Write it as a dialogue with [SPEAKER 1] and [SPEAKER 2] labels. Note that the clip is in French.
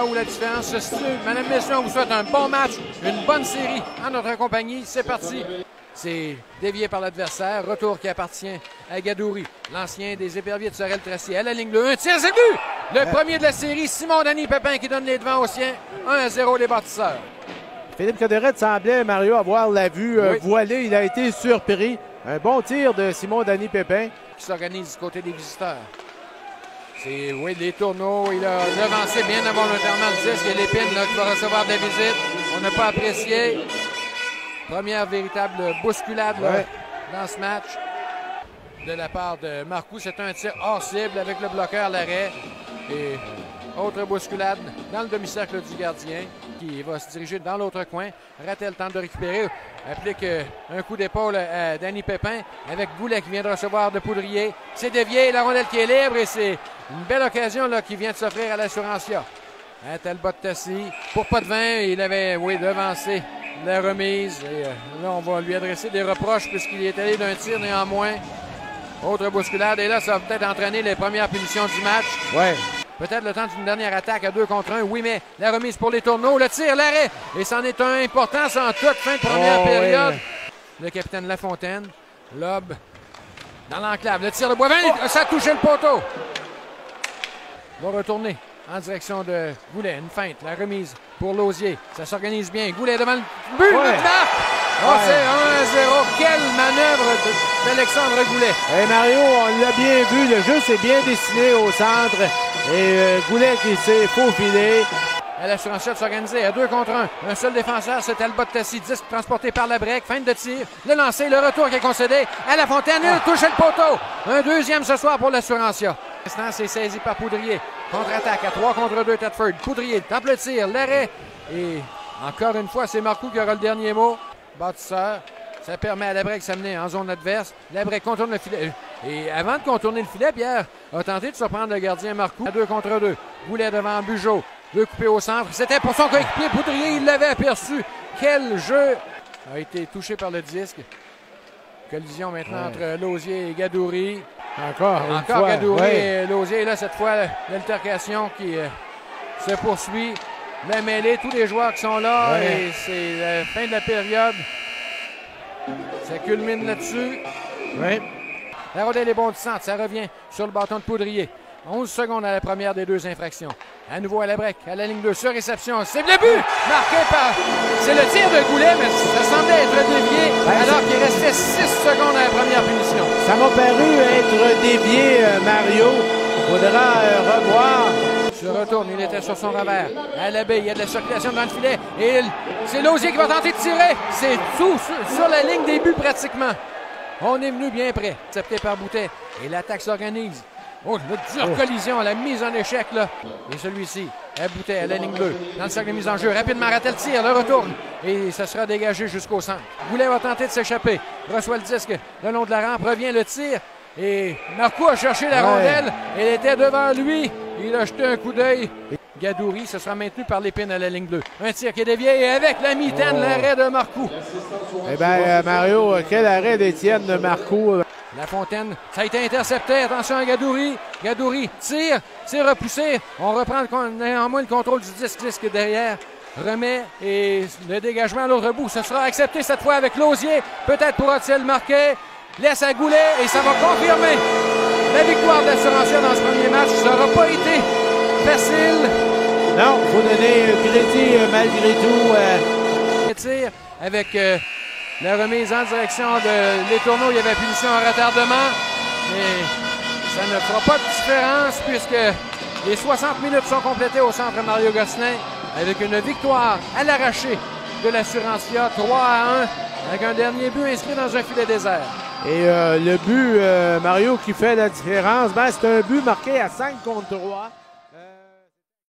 [SPEAKER 1] là où la différence se situe. Mesdames, messieurs, on vous souhaite un bon match, une bonne série en notre compagnie. C'est parti. C'est dévié par l'adversaire. Retour qui appartient à Gadouri, l'ancien des Éperviers de Sorel-Tracy. À la ligne bleue, un tir, c'est le but! Le premier de la série, Simon-Denis Pépin qui donne les devants aux siens. 1-0 les bâtisseurs.
[SPEAKER 2] Philippe Coderette semblait, Mario, avoir la vue voilée. Il a été surpris. Un bon tir de Simon-Denis Pépin.
[SPEAKER 1] Qui s'organise du côté des visiteurs. C'est, oui, les tourneaux. Il a devancé bien involontairement le disque. Il y a l'épine là, qui va recevoir de la visite. On n'a pas apprécié. Première véritable bousculade là, dans ce match de la part de Marcoux. C'est un tir hors cible avec le bloqueur à l'arrêt. Et autre bousculade dans le demi-cercle du gardien qui va se diriger dans l'autre coin. Rattel tente de récupérer. Applique un coup d'épaule à Danny Pépin avec Goulet qui vient de recevoir de Poudrier. C'est dévié, la rondelle qui est libre et c'est une belle occasion là, qui vient de s'offrir à l'Assurantia. Talbot Tassi, pour pas de vin, il avait devancé la remise. Et là, on va lui adresser des reproches puisqu'il est allé d'un tir néanmoins. Autre bousculade. Et là, ça va peut-être entraîner les premières punitions du match.
[SPEAKER 2] Ouais.
[SPEAKER 1] Peut-être le temps d'une dernière attaque à 2 contre 1. Oui, mais la remise pour les tourneaux. Le tir, l'arrêt. Et c'en est un important. C'est en toute fin de première période. Oui. Le capitaine Lafontaine. Lob dans l'enclave. Le tir de Boivin. Ça a touché le poteau. Va retourner en direction de Goulet. Une feinte. La remise pour Lausier. Ça s'organise bien. Goulet devant le but. Oh, c'est 1-0. Quelle manœuvre d'Alexandre Goulet.
[SPEAKER 2] Et Mario, on l'a bien vu. Le jeu s'est bien dessiné au centre. Et Goulet qui s'est faufilé.
[SPEAKER 1] À l'Assurantia de s'organiser à 2 contre 1. Un seul défenseur, c'est Talbot Tassi. Disque transporté par la break. Feinte de tir. Le lancer, le retour qui est concédé à Lafontaine. Il touche le poteau. Un deuxième ce soir pour l'Assurantia. L'instant, c'est saisi par Poudrier. Contre-attaque à 3 contre 2. Thetford. Poudrier tape le tir. L'arrêt. Et encore une fois, c'est Marcoux qui aura le dernier mot. Bâtisseur. Ça permet à Labrec de s'amener en zone adverse. Labrec contourne le filet. Et avant de contourner le filet, Pierre a tenté de surprendre le gardien Marcoux à 2 contre 2. Goulet devant Bugeaud. Veut couper au centre. C'était pour son coéquipier Poudrier. Il l'avait aperçu. Quel jeu a été touché par le disque. Collision maintenant entre Lausier et Gadouri.
[SPEAKER 2] Encore
[SPEAKER 1] Gadouri et Lausier. Et là, cette fois, l'altercation qui se poursuit. La mêlée, tous les joueurs qui sont là. Et c'est la fin de la période. Ça culmine là-dessus.
[SPEAKER 2] Oui.
[SPEAKER 1] La rondelle est bondissante. Ça revient sur le bâton de Poudrier. 11 secondes à la première des 2 infractions. À nouveau à la break, à la ligne 2, sur réception. C'est le but! Marqué par... C'est le tir de Goulet, mais ça semblait être dévié alors qu'il restait 6 secondes à la première punition.
[SPEAKER 2] Ça m'a paru être dévié, Mario. Faudra revoir.
[SPEAKER 1] Se retourne, il était sur son revers. À la baie, il y a de la circulation dans le filet. Et c'est Lausier qui va tenter de tirer. C'est tout sur la ligne des buts pratiquement. On est venu bien près. Accepté par Boutet. Et l'attaque s'organise. Oh, la dure collision, la mise en échec, là. Et celui-ci, à Boutet, à la ligne bleue, dans le cercle de mise en jeu. Rapidement, Rattel tire, le retourne. Et ça sera dégagé jusqu'au centre. Goulet va tenter de s'échapper. Reçoit le disque le long de la rampe, revient le tir. Et Marcoux a cherché la rondelle. Elle était devant lui. Il a jeté un coup d'œil. Gadouri se sera maintenu par l'épine à la ligne bleue. Un tir qui est dévié et avec la mitaine, l'arrêt de Marcoux.
[SPEAKER 2] Eh bien, Mario, quel arrêt d'Étienne de Marcoux.
[SPEAKER 1] Lafontaine, ça a été intercepté. Attention à Gadouri. Gadouri tire repoussé. On reprend néanmoins le contrôle du disque derrière. Remet et le dégagement à l'autre bout. Ce sera accepté cette fois avec Lausier. Peut-être pourra-t-il marquer. Laisse à Goulet et ça va confirmer la victoire de l'Assurantia dans ce premier match. Ça n'aura pas été facile.
[SPEAKER 2] Non, il faut donner crédit malgré tout.
[SPEAKER 1] Tir avec la remise en direction de les tourneaux. Il y avait punition en retardement. Mais ça ne fera pas de différence puisque les 60 minutes sont complétées au centre Mario Gosselin avec une victoire à l'arraché de l'Assurantia 3-1 avec un dernier but inscrit dans un filet désert.
[SPEAKER 2] Et le but, Mario, qui fait la différence, c'est un but marqué à 5 contre 3.